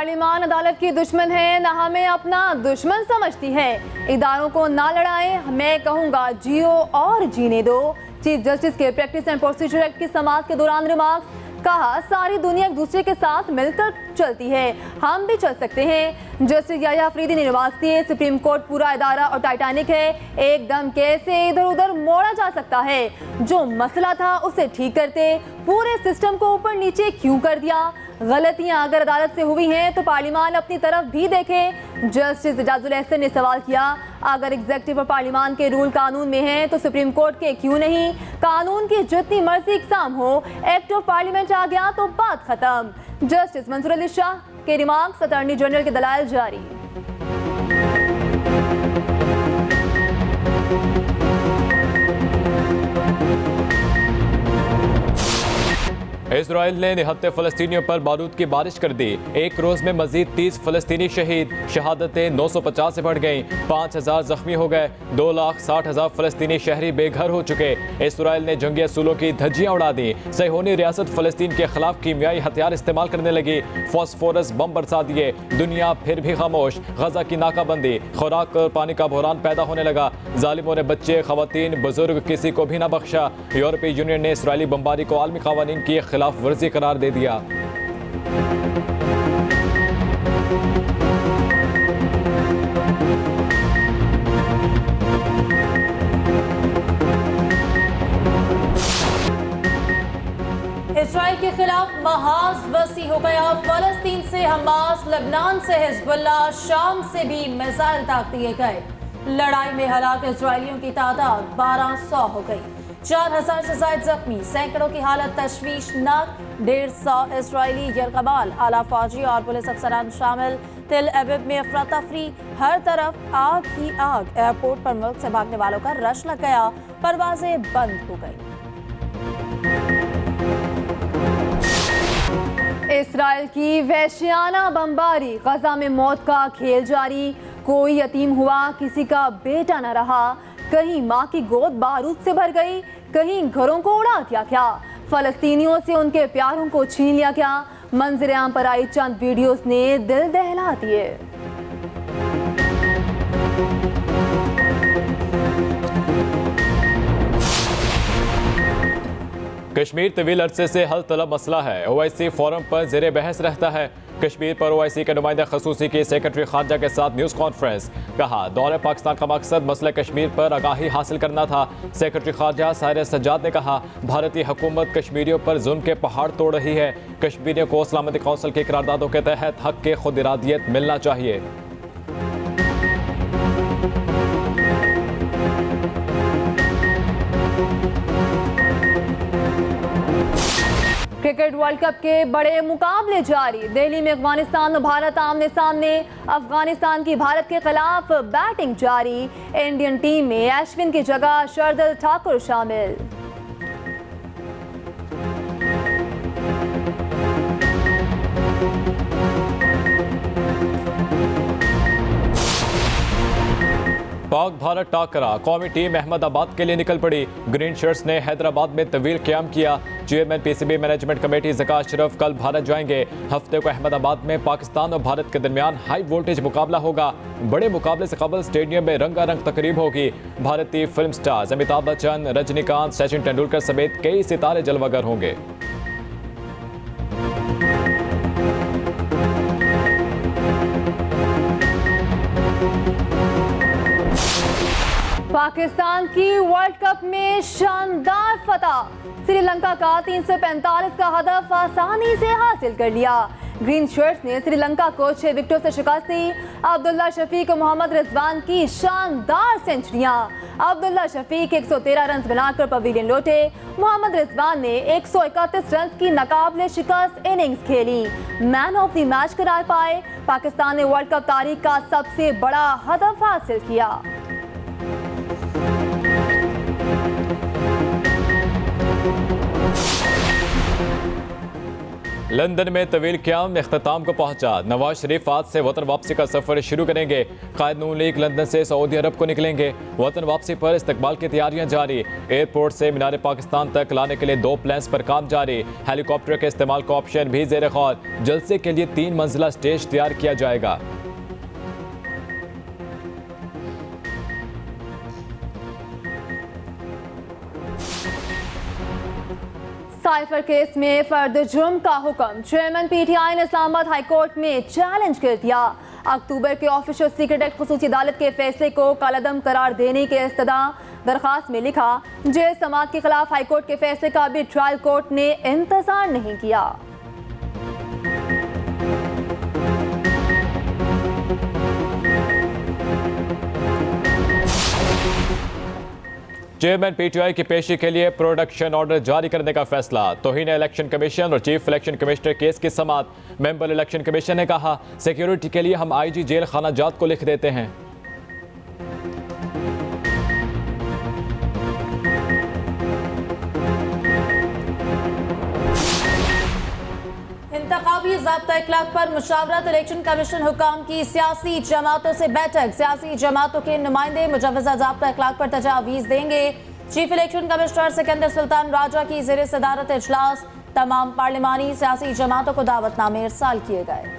Parliament अदालत की दुश्मन है, ना हमें अपना दुश्मन समझती है। इदारों को ना लड़ाएं, मैं कहूँगा जियो और जीने दो। चीफ जस्टिस के प्रैक्टिस एंड प्रोसीजर एक्ट की समाअत के दौरान रिमार्क्स। कहा, सारी दुनिया एक दूसरे के साथ मिलकर चलती है, हम भी चल सकते हैं। जस्टिस याह्या अफरीदी ने रिमार्क्स दिए, सुप्रीम कोर्ट पूरा इदारा और टाइटैनिक है, एकदम कैसे इधर उधर मोड़ा जा सकता है। जो मसला था उसे ठीक करते, पूरे सिस्टम को ऊपर नीचे क्यों कर दिया। गलतियां अगर अदालत से हुई हैं तो पार्लिमान अपनी तरफ भी देखे। जस्टिस इजाजुल एहसन ने सवाल किया, अगर एग्जीक्यूटिव और पार्लिमान के रूल कानून में हैं तो सुप्रीम कोर्ट के क्यों नहीं। कानून की जितनी मर्जी इकसाम हो, एक्ट ऑफ पार्लियामेंट आ गया तो बात खत्म। जस्टिस मंसूर अली शाह के रिमार्क्स, अटॉर्नी जनरल के दलाइल जारी। इजराइल ने निहत्ते फलस्तीनियों पर बारूद की बारिश कर दी। एक रोज में मजीद 30 फलस्तीनी शहीद। शहादतें 950 से बढ़ गईं। 5000 जख्मी हो गए। 2,60,000 फलस्तीनी शहरी बेघर हो चुके। इजराइल ने जंगी असूलों की धज्जियां उड़ा दी। सहयोनी रियासत फलस्तीन के खिलाफ कीमियाई हथियार इस्तेमाल करने लगी। फॉस्फोरस बम बरसा दिए। दुनिया फिर भी खामोश। गजा की नाकाबंदी, खुराक और पानी का बहरान पैदा होने लगा। जालिमों ने बच्चे, खवातीन, बुजुर्ग किसी को भी ना बख्शा। यूरोपीय यूनियन ने इसराइली बमबारी को आलमी कानून की खिलाफ वर्जी करार दे दिया। इसराइल के खिलाफ महाज वसी हो गया। फलस्तीन से हमास, लेबनान से हिजबुल्लाह, शाम से भी मिसाइल दाग दिए गए। लड़ाई में हलाक इजरायलियों की तादाद 1200 हो गई। 4000 से ज्यादा जख्मी, सैकड़ों की हालत तशवीशनाक। 150 इसराइली यरगबाल, आला फौजी और पुलिस अफसरान शामिल। तिल अबीब में अफरा तफरी, हर तरफ आग ही आग। एयरपोर्ट पर मुल्क से भागने वालों का रश लग गया, परवाजें बंद हो गई। इसराइल की वहशियाना बमबारी, गजा में मौत का खेल जारी। कोई यतीम हुआ, किसी का बेटा न रहा। कहीं माँ की गोद बारूद से भर गई, कहीं घरों को उड़ा दिया क्या। फलस्तीनियों से उनके प्यारों को छीन लिया क्या। मंजर आम पर आई चंद वीडियोस ने दिल दहला दिए। कश्मीर तवील अरसे से हल तलब मसला है। ओवैसी फोरम पर ज़ेरे बहस रहता है। कश्मीर पर ओवैसी के नुमाइंदा खसूसी की सेक्रेटरी खारजा के साथ न्यूज़ कॉन्फ्रेंस। कहा, दौरे पाकिस्तान का मकसद मसले कश्मीर पर आगाही हासिल करना था। सेक्रेटरी खारजा साहिर सज्जाद ने कहा, भारतीय हुकूमत कश्मीरियों पर जुल्म के पहाड़ तोड़ रही है। कश्मीरियों को सलामती कौंसिल की करारदादों के तहत हक के खुद इरादियत मिलना चाहिए। क्रिकेट वर्ल्ड कप के बड़े मुकाबले जारी। दिल्ली में अफगानिस्तान और भारत आमने सामने। अफगानिस्तान की भारत के खिलाफ बैटिंग जारी। इंडियन टीम में अश्विन की जगह शार्दुल ठाकुर शामिल। पाक भारत टाकरा, कौमी टीम अहमदाबाद के लिए निकल पड़ी। ग्रीन शर्ट्स ने हैदराबाद में तवील क़याम किया। Chairman PCB management committee Zaka Ashraf कल भारत जाएंगे। हफ्ते को अहमदाबाद में पाकिस्तान और भारत के दरमियान हाई वोल्टेज मुकाबला होगा। बड़े मुकाबले से कबल स्टेडियम में रंगारंग तकरीब होगी। भारतीय फिल्म स्टार्स अमिताभ बच्चन, रजनीकांत, सचिन तेंदुलकर समेत कई सितारे जलवागर होंगे। पाकिस्तान की वर्ल्ड कप में शानदार फतह। श्रीलंका का 345 का हदफ आसानी से हासिल कर लिया। ग्रीन शर्ट्स ने श्रीलंका को 6 विकेटों से शिकस्त दी। अब्दुल्ला शफीक और मोहम्मद रिजवान की शानदार सेंचुरियां। अब्दुल्ला शफीक 113 रन बनाकर पवेलियन लौटे। मोहम्मद रिजवान ने 131 रन की नाकाबिले शिकस्त इनिंग्स खेली। मैन ऑफ द मैच करार पाए। पाकिस्तान ने वर्ल्ड कप तारीख का सबसे बड़ा हदफ हासिल किया। लंदन में तवील क़याम इख्तिताम को पहुंचा। नवाज शरीफ आज से वतन वापसी का सफर शुरू करेंगे। कायद नून लीग लंदन से सऊदी अरब को निकलेंगे। वतन वापसी पर इस्तकबाल की तैयारियां जारी। एयरपोर्ट से मीनार पाकिस्तान तक लाने के लिए 2 प्लेन्स पर काम जारी। हेलीकॉप्टर के इस्तेमाल का ऑप्शन भी ज़ेर गौर। जलसे के लिए 3 मंजिला स्टेज तैयार किया जाएगा। साइफर केस में फर्द जुर्म का हुक्म चेयरमैन पीटीआई ने इस्लामाबाद हाई कोर्ट में चैलेंज कर दिया। अक्टूबर के ऑफिशियल सीक्रेट एक्ट खुसूसी अदालत के फैसले को कलअदम करार देने के इस्तदा दरखास्त में लिखा। जेल समात के खिलाफ हाई कोर्ट के फैसले का भी ट्रायल कोर्ट ने इंतजार नहीं किया। चेयरमैन पीटीआई की पेशी के लिए प्रोडक्शन ऑर्डर जारी करने का फैसला। तौहीन इलेक्शन कमीशन और चीफ इलेक्शन कमिश्नर केस की समात। मेंबर इलेक्शन कमीशन ने कहा, सिक्योरिटी के लिए हम आईजी जेल खाना जात को लिख देते हैं। इंतखाबी ज़ाब्ता इखलाक पर मुशावरत। इलेक्शन कमीशन हुकाम की सियासी जमातों से बैठक। सियासी जमातों के नुमाइंदे मुजवजा ज़ाब्ता इखलाक पर तजावीज़ देंगे। Chief election commissioner Sikandar Sultan Raja की ज़ेर सदारत इजलास। तमाम पार्लिमानी सियासी जमातों को दावतनामे इरसाल किए गए।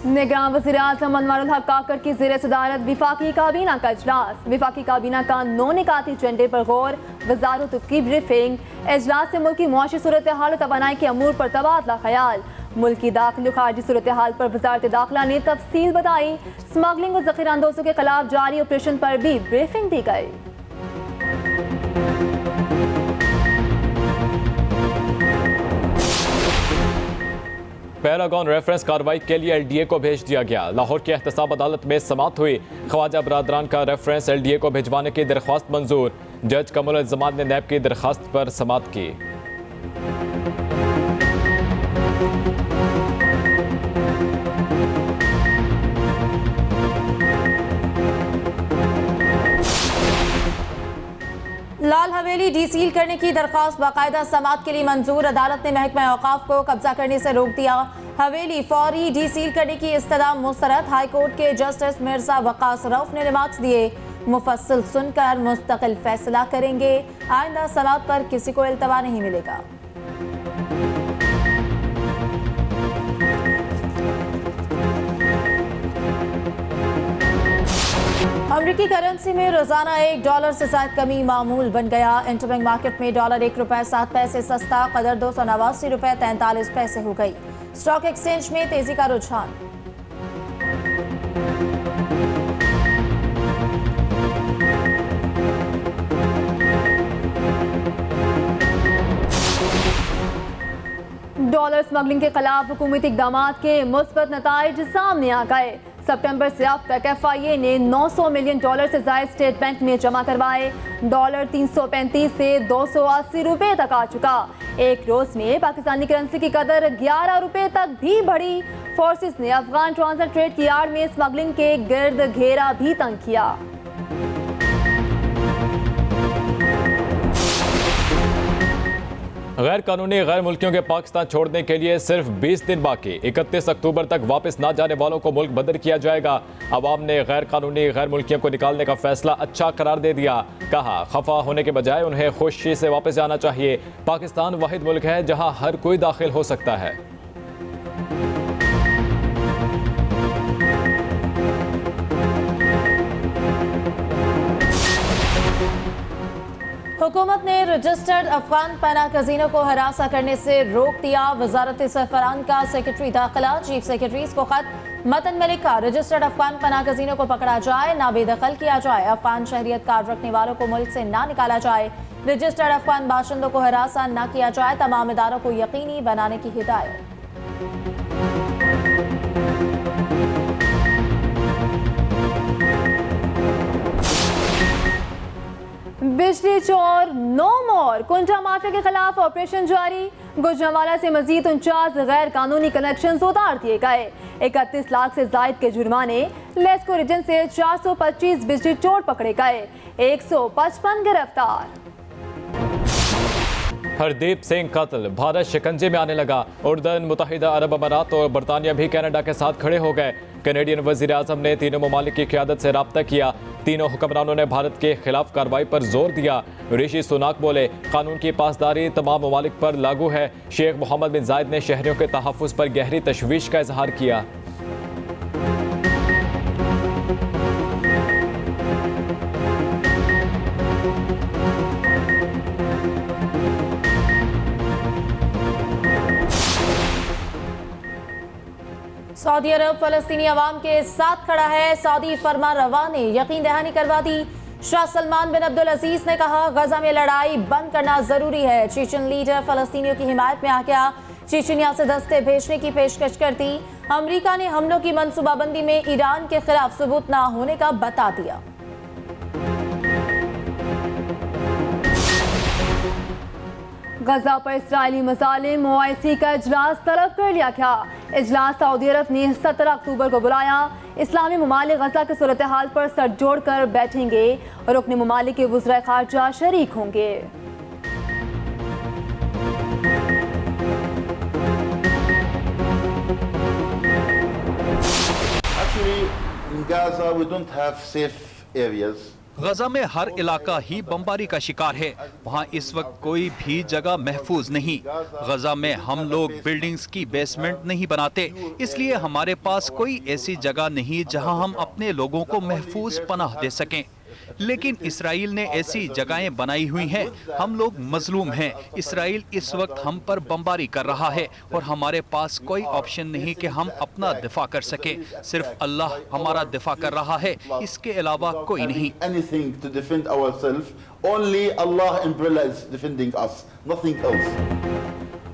निगरान वज़ीर आज़म अनवारुल हक काकर की ज़ेर सदारत विफाकी काबीना का इजलास। विफाकी काबीना का 9 निकाती एजेंडे पर गौर। वज़ारत की ब्रीफिंग। इजलास से मुल्क की मुआशी सूरत हाल और तवानाई के अमूर पर तबादला ख्याल। मुल्क की दाखिली और खारजी सूरत हाल पर वज़ारत दाखिला ने तफसील बताई। स्मगलिंग और ज़ख़ीरा अंदोज़ों के खिलाफ जारी ऑपरेशन पर भी ब्रीफिंग दी गई। पैरागॉन रेफरेंस कार्रवाई के लिए एलडीए को भेज दिया गया। लाहौर की एहतसाब अदालत में समाअत हुई। ख्वाजा बरादरान का रेफरेंस एलडीए को भिजवाने की दरख्वास्त मंजूर। जज कमरुल जमान ने नैब की दरख्वास्त पर समाअत की। लाल हवेली डीसील करने की दरख्वास्त बाकायदा समाअत के लिए मंजूर। अदालत ने महकमा औकाफ को कब्जा करने से रोक दिया। हवेली फौरी डीसील करने की इस्तदा मुस्तरद। हाई कोर्ट के जस्टिस मिर्जा वकास रऊफ ने रिमार्क्स दिए। मुफस्सिल सुनकर मुस्तकिल फैसला करेंगे। आइंदा समाअत पर किसी को इल्तवा नहीं मिलेगा। अमरीकी करेंसी में रोजाना $1 से ज्यादा कमी मामूल बन गया। इंटरबैंक मार्केट में डॉलर ₹1.07 सस्ता कदर $289.43 हो गई। स्टॉक एक्सचेंज में तेजी का रुझान। डॉलर स्मगलिंग के खिलाफ हुकूमती इक़दाम के मुस्बत नताइज सामने आ गए। सितंबर से अब तक FIA ने $900 मिलियन से ज्यादा स्टेट बैंक में जमा करवाए। डॉलर 335 से $280 तक आ चुका। एक रोज में पाकिस्तानी करेंसी की कदर $11 तक भी बढ़ी। फोर्सेस ने अफगान ट्रांजिट ट्रेड की आड़ में स्मगलिंग के गिर्द घेरा भी तंग किया। गैर कानूनी गैर मुल्कियों के पाकिस्तान छोड़ने के लिए सिर्फ 20 दिन बाकी। 31 अक्टूबर तक वापस ना जाने वालों को मुल्क बदर किया जाएगा। अवाम ने गैर कानूनी गैर मुल्कियों को निकालने का फैसला अच्छा करार दे दिया। कहा, खफा होने के बजाय उन्हें खुशी से वापस जाना चाहिए। पाकिस्तान वाहिद मुल्क है जहां हर कोई दाखिल हो सकता है। हुकूमत ने रजिस्टर्ड अफगान पनागज़ीनों को हरासा करने से रोक दिया। वजारत सफरान का सेक्रेटरी दाखिला चीफ सेक्रेटरीज को खत मतन में लिखा, रजिस्टर्ड अफगान पनागज़ीनों को पकड़ा जाए, ना बेदखल किया जाए। अफगान शहरियत कार्ड रखने वालों को मुल्क से ना निकाला जाए। रजिस्टर्ड अफगान बाशिंदों को हरासा ना किया जाए। तमाम इदारों को यकीनी बनाने की हिदायत। बिजली चोर नो मोर। कुंजा माफिया के खिलाफ ऑपरेशन जारी। गुजरांवाला से मजीद 49 गैर कानूनी कनेक्शन उतार दिए गए। 31 लाख से जायद के जुर्माने। लेस्को रीजन से 425 बिजली चोर पकड़े गए। 155 गिरफ्तार। हरदीप सिंह कत्ल, भारत शिकंजे में आने लगा। उर्दन, मुत्तहिदा अरब अमारात और बरतानिया भी कनाडा के साथ खड़े हो गए। कैनेडियन वजीर आजम ने तीनों ममालिक की क़यादत से रब्ता किया। तीनों हुक्मरानों ने भारत के खिलाफ कार्रवाई पर जोर दिया। ऋषि सुनाक बोले, कानून की पासदारी तमाम ममालिक पर लागू है। शेख मोहम्मद बिन जायद ने शहरियों के तहफ़्फ़ुज़ पर गहरी तशवीश का इजहार किया। सऊदी अरब फलस्तीनी अवाम के साथ खड़ा है। सऊदी फरमा रवा ने यकीन दहानी करवा दी। शाह सलमान बिन अब्दुल अजीज ने कहा, गजा में लड़ाई बंद करना जरूरी है। चेचन लीडर फलस्तीनियों की हिमायत में आ गया। चेचनिया से दस्ते भेजने की पेशकश कर दी। अमरीका ने हमलों की मनसूबाबंदी में ईरान के खिलाफ सबूत न होने का बता दिया। गजा पर इसराइली मसालिम OIC का इजलास तलब कर लिया गया। इजलास सऊदी अरब ने 17 अक्टूबर को बुलाया। इस्लामी ममालिक गजा की सूरत हाल पर सर जोड़ कर बैठेंगे। रुकन ममालिक के वज़ीर ख़ारजा शरीक होंगे। Actually, in Gaza we don't have safe areas. गजा में हर इलाका ही बमबारी का शिकार है। वहाँ इस वक्त कोई भी जगह महफूज नहीं। गजा में हम लोग बिल्डिंग्स की बेसमेंट नहीं बनाते, इसलिए हमारे पास कोई ऐसी जगह नहीं जहाँ हम अपने लोगों को महफूज पनाह दे सकें। लेकिन इसराइल ने ऐसी जगहें बनाई हुई हैं। हम लोग मजलूम हैं। इसराइल इस वक्त हम पर बमबारी कर रहा है और हमारे पास कोई ऑप्शन नहीं कि हम अपना दिफा कर सके। सिर्फ अल्लाह हमारा दिफा कर रहा है, इसके अलावा कोई नहीं। Anything to defend ourselves, only Allah umbrella is defending us, nothing else.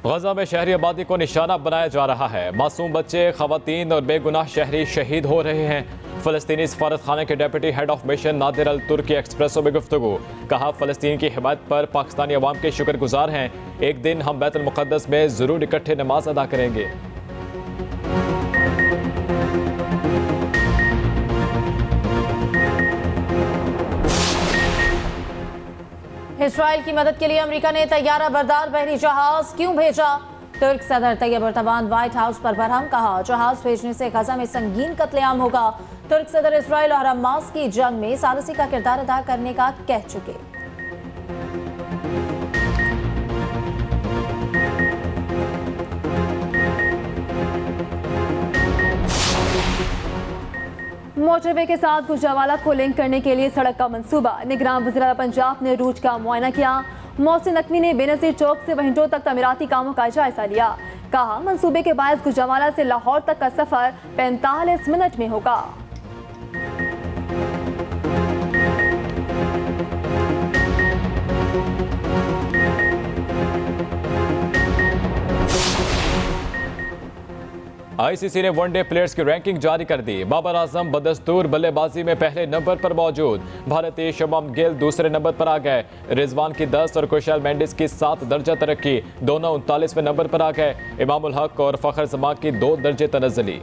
गजा में शहरी आबादी को निशाना बनाया जा रहा है। मासूम बच्चे, खवातीन और बेगुनाह शहरी शहीद हो रहे हैं। फ़लस्तीनी सफारत खाने के deputy head of mission Nadir Al Turki एक्सप्रेसो में गुफ्तगू। कहा, फ़लस्तीन की हिमायत पर पाकिस्तानी अवाम के शुक्रगुजार हैं। एक दिन हम बैतुल मुक़द्दस में ज़रूर इकट्ठे नमाज अदा करेंगे। इसराइल की मदद के लिए अमेरिका ने तैयारा बरदार बहरी जहाज क्यों भेजा? तुर्क सदर तैयब एर्दोगान व्हाइट हाउस पर बरहम। कहा, जहाज भेजने से गजा में संगीन कत्लेआम होगा। तुर्क सदर इसराइल और हमास की जंग में सालिसी का किरदार अदा करने का कह चुके। मोटरवे के साथ गुजरांवाला को लिंक करने के लिए सड़क का मंसूबा। निगरान वज़ीर पंजाब ने रूट का मुआयना किया। मोहसिन नकवी ने बेनज़ीर चौक से वहिंटो तक तमीराती कामों का जायजा लिया। कहा, मंसूबे के बायस गुजरांवाला से लाहौर तक का सफर 45 मिनट में होगा। ICC ने वनडे प्लेयर्स की रैंकिंग जारी कर दी। बाबर आजम बदस्तूर बल्लेबाजी में पहले नंबर पर मौजूद। भारतीय शुभम गिल दूसरे नंबर पर आ गए। रिजवान की 10 और कुशल मेंडिस की 7 दर्जा तरक्की। दोनों 39वें नंबर पर आ गए। इमामुल हक और फखर जमान की 2 दर्जे तनज़्ज़ुली।